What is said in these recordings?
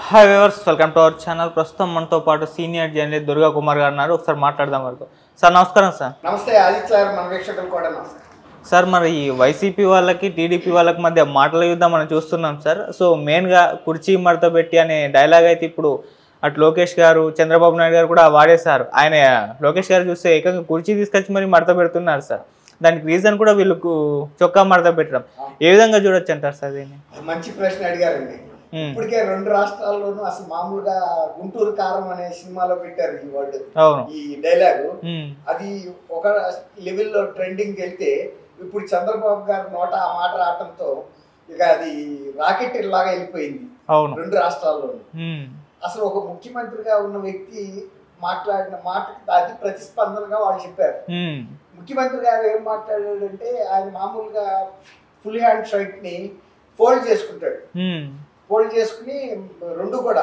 Hi viewers, welcome to our channel. ప్రస్తుతం మనతో పాటు సీనియర్ జర్నలిస్ట్ దుర్గా కుమార్ గారు ఉన్నారు. ఒకసారి మాట్లాడదాం వారితో. సార్ నమస్కారం. సార్ నమస్తే ఆదిత్య సార్, మన వీక్షకులు కూడా నమస్తే సార్. మరి ఈ వైసీపీ వాళ్ళకి టీడీపీ వాళ్ళకి మధ్య మాటల యుద్ధం మనం చూస్తున్నాం సార్. సో మెయిన్గా కుర్చీ మడత పెట్టి అనే డైలాగ్ అయితే ఇప్పుడు అటు లోకేష్ గారు, చంద్రబాబు నాయుడు గారు కూడా వాడేశారు. ఆయన లోకేష్ గారు చూస్తే ఏకంగా కుర్చీ తీసుకొచ్చి మరి మడత పెడుతున్నారు సార్. దానికి రీజన్ కూడా వీళ్ళకు చొక్కా మడత పెట్టడం. ఏ విధంగా చూడొచ్చు అంటారు సార్ దీన్ని? మంచి ప్రశ్న అడిగారండి. ఇప్పటికే రెండు రాష్ట్రాల్లోనూ అసలు మామూలుగా గుంటూరు కారం అనే సినిమాలో పెట్టారు ఈ వర్డ్, ఈ డైలాగు. అది ఒక లెవెల్లో ట్రెండింగ్ వెళ్తే ఇప్పుడు చంద్రబాబు గారి నోట ఆ మాట రావడంతో ఇక అది రాకెట్ లాగా వెళ్ళిపోయింది రెండు రాష్ట్రాల్లోనూ. అసలు ఒక ముఖ్యమంత్రిగా ఉన్న వ్యక్తి మాట్లాడిన మాటకి అది ప్రతిస్పందనగా వాళ్ళు చెప్పారు. ముఖ్యమంత్రి గారు ఏం మాట్లాడాడంటే, ఆయన మామూలుగా ఫుల్ హ్యాండ్ షర్ట్ ని ఫోల్డ్ చేసుకుంటాడు. ఫోల్డ్ చేసుకుని రెండు కూడా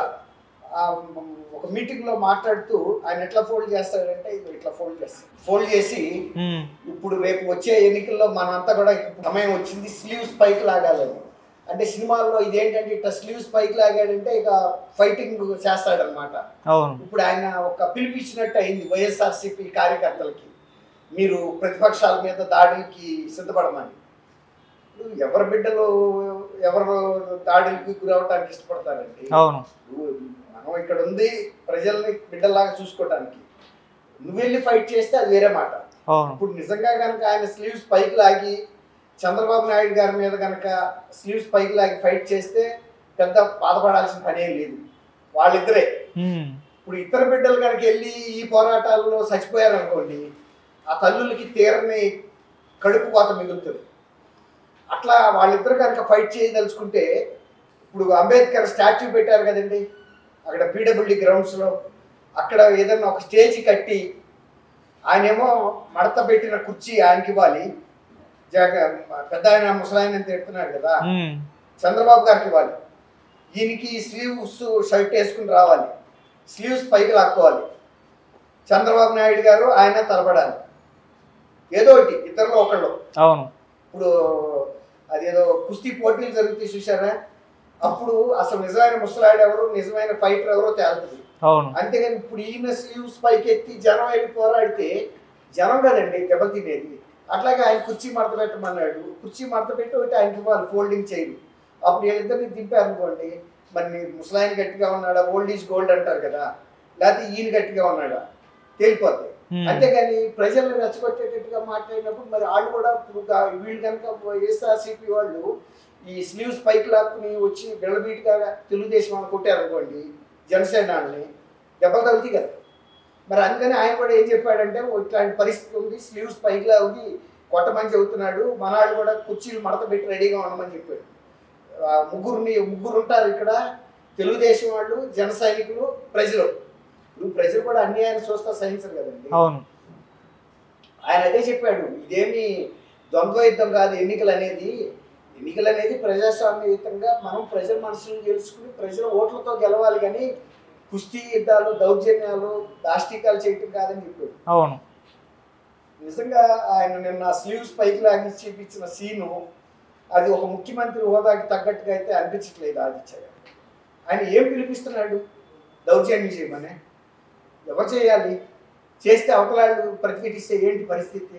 ఒక మీటింగ్ లో మాట్లాడుతూ ఆయన ఎట్లా ఫోల్డ్ చేస్తాడంటే ఇట్లా ఫోల్డ్ చేస్తాడు. ఫోల్డ్ చేసి ఇప్పుడు రేపు వచ్చే ఎన్నికల్లో మనంతా కూడా సమయం వచ్చింది స్లీవ్స్ పైకి లాగాలని. అంటే సినిమాల్లో ఇదేంటంటే ఇట్లా స్లీవ్స్ పైకి లాగాడంటే ఇక ఫైటింగ్ చేస్తాడనమాట. ఇప్పుడు ఆయన ఒక పిలిపించినట్టు అయింది వైఎస్ఆర్సీపీ కార్యకర్తలకి, మీరు ప్రతిపక్షాల మీద దాడులకి సిద్ధపడమని. ఎవరి బిడ్డలు ఎవరు దాడులకి గురవటానికి ఇష్టపడతారండి? మనం ఇక్కడ ఉంది ప్రజల్ని బిడ్డలాగా చూసుకోవటానికి. నువ్వు వెళ్ళి ఫైట్ చేస్తే అది వేరే మాట. ఇప్పుడు నిజంగా కనుక ఆయన స్లీవ్స్ పైకి లాగి చంద్రబాబు నాయుడు గారి మీద కనుక స్లీవ్స్ పైకి లాగి ఫైట్ చేస్తే పెద్ద బాధపడాల్సిన పనే లేదు. వాళ్ళిద్దరే. ఇప్పుడు ఇతర బిడ్డలు కనుక వెళ్ళి ఈ పోరాటాల్లో చచ్చిపోయారు అనుకోండి, ఆ తల్లులకి తీరని కడుపు కోత మిగులుతుంది. అట్లా వాళ్ళిద్దరు కనుక ఫైట్ చేయదలుచుకుంటే, ఇప్పుడు అంబేద్కర్ స్టాచ్యూ పెట్టారు కదండి అక్కడ పీడబ్ల్యూడి గ్రౌండ్స్లో, అక్కడ ఏదన్నా ఒక స్టేజ్ కట్టి ఆయనేమో మడత పెట్టిన కుర్చీ ఆయనకి ఇవ్వాలి. పెద్ద ఆయన ముసలాయన తిడుతున్నాడు కదా, చంద్రబాబు గారికి ఇవ్వాలి. ఈయనకి స్లీవ్స్ షర్ట్ వేసుకుని రావాలి, స్లీవ్స్ పైకి లాక్కోవాలి. చంద్రబాబు నాయుడు గారు ఆయన తలపడాలి, ఏదో ఒకటి ఇద్దరిలో ఒకళ్ళు. ఇప్పుడు అదేదో కుస్తీ పోటీలు జరుగుతాయి చూసారా, అప్పుడు అసలు నిజమైన ముసలాడు ఎవరు, నిజమైన ఫైటర్ ఎవరో తేలుతుంది. అంతేగాని ఇప్పుడు ఈయన స్లీవ్స్ పైకి ఎత్తి జనం వెళ్ళి పోరాడితే జనం కదండి దెబ్బ తినేది. అట్లాగే ఆయన కుర్చీ మడత పెట్టమన్నాడు, కుర్చీ మడత పెట్టి ఒకటి ఆయనకి ఇవ్వాలి, ఫోల్డింగ్ చేయరు. అప్పుడు వీళ్ళిద్దరిని దింపారు అనుకోండి, మరి ముసలాయన గట్టిగా ఉన్నాడా, ఓల్డ్ ఈజ్ గోల్డ్ అంటారు కదా, లేకపోతే ఈయన గట్టిగా ఉన్నాడా తేలిపోతాయి. అంతేగాని ప్రజలను రెచ్చగొట్టేటట్టుగా మాట్లాడినప్పుడు మరి వాళ్ళు కూడా వీళ్ళు కనుక వైఎస్ఆర్సీపీ వాళ్ళు ఈ స్లీవ్స్ పైకి లాక్కుని వచ్చి బిళ్ళబీట్గా తెలుగుదేశం అని కొట్టారనుకోండి, జనసేనాన్ని దెబ్బలు తగ్గుతాయి కదా. మరి అందుకని ఆయన కూడా ఏం చెప్పాడంటే, ఇట్లాంటి పరిస్థితి ఉంది, స్లీవ్స్ పైకి లాగి కొట్టమని చెబుతున్నాడు, మనాళ్ళు కూడా కుర్చీలు మడత పెట్టి రెడీగా ఉండమని చెప్పాడు. ముగ్గురు ఉంటారు ఇక్కడ, తెలుగుదేశం వాళ్ళు, జన సైనికులు, ప్రజలు. ప్రజలు కూడా అన్యాయాన్ని చూస్తా సహించరు కదండి. ఆయన అదే చెప్పాడు, ఇదేమి ద్వంద్వ యుద్ధం కాదు ఎన్నికలు అనేది ప్రజాస్వామ్యయుతంగా మనం ప్రజల మనసును గెలుచుకుని ప్రజల ఓట్లతో గెలవాలి, కానీ కుస్తీ యుద్ధాలు, దౌర్జన్యాలు, దాష్టికాలు చేయటం కాదని చెప్పాడు. నిజంగా ఆయన నిన్న స్లీవ్స్ పైకి లాగి చూపించిన సీను అది ఒక ముఖ్యమంత్రి హోదాకి తగ్గట్టుగా అయితే అనిపించట్లేదు ఆదిత్య గారు. ఆయన ఏం పిలిపిస్తున్నాడు దౌర్జన్యం చేయమని? ఎవరు చేయాలి? చేస్తే అవతలాళ్ళు ప్రతిఘటిస్తే ఏంటి పరిస్థితి?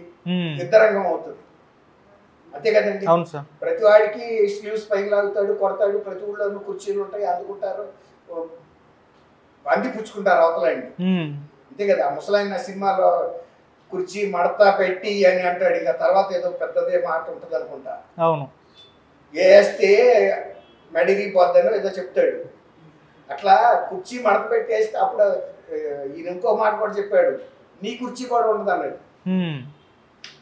యుద్ధరంగం అవుతుంది, అంతే కదండి. ప్రతి వాడికి స్లీవ్స్ పైకి లాగుతాడు, కొడతాడు. ప్రతి ఊళ్ళోనూ కుర్చీలు ఉంటాయి, అందుకుంటారు, అందిపుచ్చుకుంటారు అవతలండి, అంతే కదా. ముసలాయన సినిమాలో కుర్చీ మడతా పెట్టి అని అంటాడు, ఇక తర్వాత ఏదో పెద్దదే మాట ఉంటుంది అనుకుంటా, వేస్తే మెడిగిపోద్దని ఏదో చెప్తాడు. అట్లా కుర్చీ మడత పెట్టేస్తే అప్పుడు ఈయన ఇంకో మాట కూడా చెప్పాడు, నీ కుర్చీ కూడా ఉండదు అన్నాడు.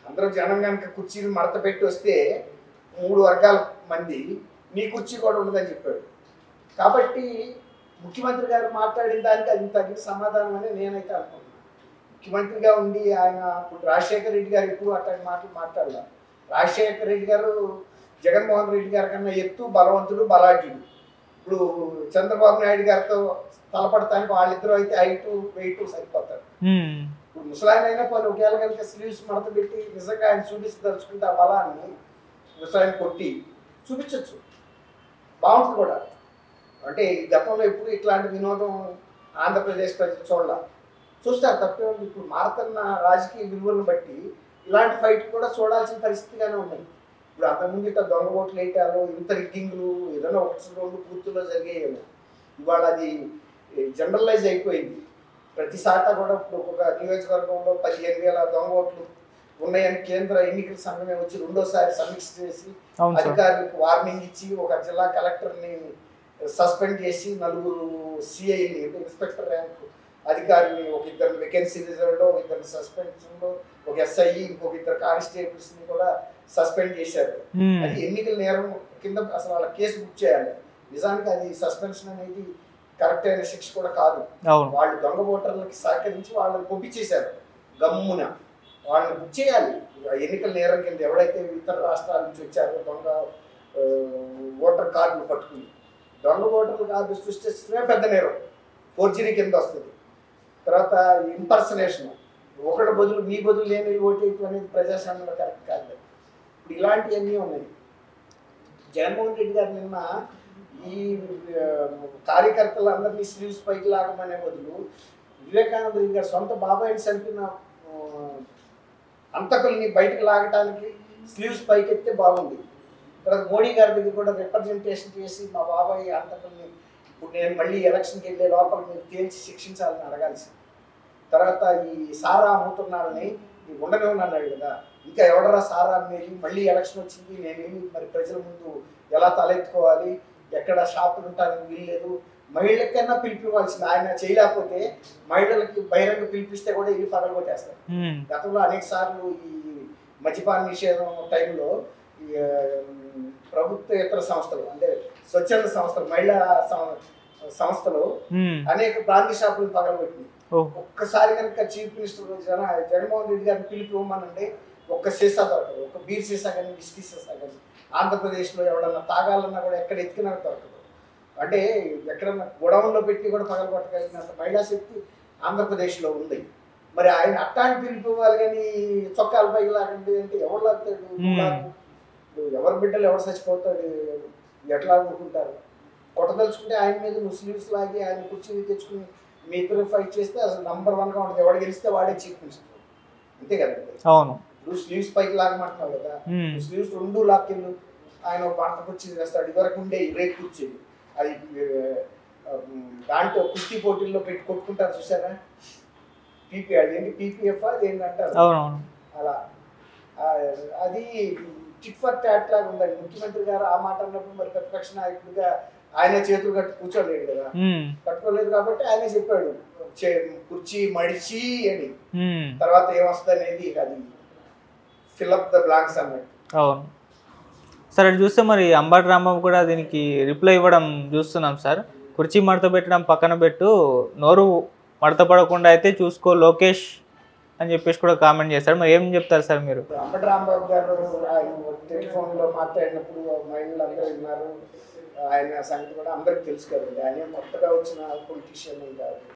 అందరూ జనం కనుక కుర్చీలు మడత పెట్టి వస్తే 3 వర్గాల మంది, నీ కుర్చీ కూడా ఉండదని చెప్పాడు. కాబట్టి ముఖ్యమంత్రి గారు మాట్లాడిన దానికి అది తగిన సమాధానం అని నేనైతే అనుకుంటున్నాను. ముఖ్యమంత్రిగా ఉండి ఆయన ఇప్పుడు రాజశేఖర రెడ్డి గారు ఎప్పుడు అట్లాంటి మాటలు మాట్లాడలేదు. రాజశేఖర రెడ్డి గారు జగన్మోహన్ రెడ్డి గారి కన్నా ఎత్తు, బలవంతుడు, బలాఢ్యుడు. ఇప్పుడు చంద్రబాబు నాయుడు గారితో తలపడటానికి వాళ్ళిద్దరూ అయితే హైట్ వెయిట్ సరిపోతారు. ఇప్పుడు ముసలాయన అయినా కొన్ని ఒకేలా కనుక స్లీవ్స్ మడత పెట్టి నిజంగా ఆయన చూపించదలుచుకుంటే ఆ బలాన్ని ముసలాయన కొట్టి చూపించవచ్చు, బాగుంటుంది కూడా. అంటే ఈ గతంలో ఎప్పుడు ఇట్లాంటి వినోదం ఆంధ్రప్రదేశ్ ప్రజలు చూస్తారు తప్పే ఉంది. ఇప్పుడు మారుతున్న రాజకీయ విలువలను బట్టి ఇలాంటి ఫైట్ కూడా చూడాల్సిన పరిస్థితిగానే ఉన్నాయి. ఇప్పుడు అంతకుముందు ఇట్లా దొంగ ఓట్లు వేయటాలు, ఇంత రిగ్గింగ్లు ఏదైనా ఒకటి రెండు పూర్తిలో జరిగేవి. ఇవాళ అది జనరలైజ్ అయిపోయింది. ప్రతి శాఖ కూడా ఇప్పుడు ఒక నియోజకవర్గంలో 15,000 దొంగ ఓట్లు ఉన్నాయని కేంద్ర ఎన్నికల సంఘమే వచ్చి రెండోసారి సమీక్ష చేసి అధికారులకు వార్నింగ్ ఇచ్చి ఒక జిల్లా కలెక్టర్ని సస్పెండ్ చేసి 4 సిఐని ఇన్స్పెక్టర్ ర్యాంక్ అధికారిని, ఒక 2 వేకెన్సీ రిజర్వ్లో, ఒక 2 సస్పెన్షన్లో, ఒక ఎస్ఐ, ఇంకొక 2 కానిస్టేబుల్స్ని కూడా సస్పెండ్ చేశారు. అది ఎన్నికల నేరం కింద అసలు వాళ్ళ కేసు బుక్ చేయాలి. నిజానికి అది సస్పెన్షన్ అనేది కరెక్ట్ అయిన శిక్ష కూడా కాదు. వాళ్ళు దొంగ ఓటర్లకి సహకరించి వాళ్ళని పంపించేశారు. గమ్మున వాళ్ళని బుక్ చేయాలి. ఎన్నికల నేరం కింద ఎవడైతే ఇతర రాష్ట్రాల నుంచి వచ్చారో దొంగ ఓటర్ కార్డులు పట్టుకుని దొంగ ఓటర్లు కార్డు సృష్టిస్తూనే పెద్ద నేరం, ఫోర్జరీ కింద వస్తుంది. తర్వాత ఇంపర్సనేషన్, ఒకటి బదులు మీ బదులు లేని ఓటేయటం అనేది ప్రజాస్వామ్యంలో కరెక్ట్ కాదు. ఇప్పుడు ఇలాంటివన్నీ ఉన్నాయి. జగన్మోహన్ రెడ్డి గారు నిన్న ఈ కార్యకర్తలందరినీ స్లీవ్స్ పైకి లాగమనే బదులు వివేకానంద రెడ్డి గారు సొంత బాబాయిని చంపిన అంతకుల్ని బయటకు లాగటానికి స్లీవ్స్ పైకి ఎత్తే బాగుంది. తర్వాత మోడీ గారి దగ్గర కూడా రిప్రజెంటేషన్ చేసి మా బాబాయ్ అంతకుల్ని ఇప్పుడు నేను మళ్ళీ ఎలక్షన్కి వెళ్ళే లోపల మీరు తేల్చి శిక్షించాలని అడగాల్సింది. తర్వాత ఈ సారా అమ్ముతున్నాడని ఉండనే ఉన్నాడు కదా, ఇంకా ఎవడరా సారా అమ్మేది, మళ్ళీ ఎలక్షన్ వచ్చింది, నేనేమి మరి ప్రజల ముందు ఎలా తలెత్తుకోవాలి, ఎక్కడ షాపులు ఉంటానికి వీల్లేదు, మహిళలకైనా పిలిపివ్వాల్సింది. ఆయన చేయలేకపోతే మహిళలకి బహిరంగ పిలిపిస్తే కూడా ఇల్లు పగలగొట్టేస్తారు. గతంలో అనేక సార్లు ఈ మద్యపాన నిషేధం టైంలో ప్రభుత్వేతర సంస్థలు అంటే స్వచ్ఛంద సంస్థలు, మహిళా సంస్థలు అనేక ప్రాంతీయ షాపులను పగలగొట్టింది. ఒక్కసారి కనుక చీఫ్ మినిస్టర్ జగన్మోహన్ రెడ్డి గారిని పిలిపివ్వమనంటే ఒక్క సీసా దొరకదు, ఒక బీర్ సీసా కానీ విస్కీ సీసా కానీ ఆంధ్రప్రదేశ్లో ఎవడన్నా తాగాలన్నా కూడా ఎక్కడ ఎత్తుకినా దొరకదు. అంటే ఎక్కడన్నా గొడవల్లో పెట్టి కూడా పగలగొట్టగలిగినంత మహిళా శక్తి ఆంధ్రప్రదేశ్లో ఉంది. మరి ఆయన అట్టాన్ని పిలిపివ్వాలి కానీ చొక్కాల పైకి లాగండి అంటే ఎవరు లాగుతాడు? ఎవరి బిడ్డలు ఎవరు చచ్చిపోతాడు, ఎట్లా ఊరుకుంటారు? కొట్టదలుచుకుంటే ఆయన మీద ముస్లిమ్స్ లాగి ఆయన కుర్చీని తెచ్చుకుని మీ ఇద్దరు ఫైట్ చేస్తే అసలు నంబర్ 1గా ఉంటుంది. ఎవడు గెలిస్తే వాడే చీఫ్ మినిస్టర్, అంతే కదండి. అవును, ఇప్పుడు స్లీవ్స్ పైకి లాగమంటున్నావు కదా, స్లీవ్స్ 2 లాక్కెళ్ళు ఆయన పంట కుర్చీ వేస్తాడు. ఇదివరకు ఉండే రేపు కుర్చీలు అది దాంట్లో కుస్తీ పోటీల్లో పెట్టి కొట్టుకుంటారు చూసారా, పీపీ అదేంటి పీపీఎఫ్ అది ఏంటంటారు అలా. అది టిట్ ఫర్ టాట్ లాగా ఉందండి. ముఖ్యమంత్రి గారు ఆ మాట అన్నప్పుడు మరి ప్రతిపక్ష నాయకుడిగా ఆయన చేతులు కట్టు కూర్చోలేడు కదా, కట్టుకోలేదు కాబట్టి ఆయనే చెప్పాడు కుర్చీ మడిచి అని. తర్వాత ఏమొస్తుంది అనేది అది ఫిల్అప్ ద బ్లాంక్స్ అన్నట్టు. అవును సార్, అది చూస్తే మరి అంబటి రాంబాబు కూడా దీనికి రిప్లై ఇవ్వడం చూస్తున్నాం సార్. కుర్చీ మడత పెట్టడం పక్కన పెట్టు, నోరు మడత పడకుండా అయితే చూసుకో లోకేష్ అని చెప్పేసి కూడా కామెంట్ చేశారు. మరి ఏం చెప్తారు సార్ మీరు? అంబటి రాంబాబు గారు ఆయన టెలిఫోన్లో మాట్లాడినప్పుడు మహిళలు అందరూ విన్నారు. ఆయన సంగతి కూడా అందరికి తెలుసు కదండి. ఆయన కొత్తగా వచ్చిన పొలిటీషియన్ కాదు.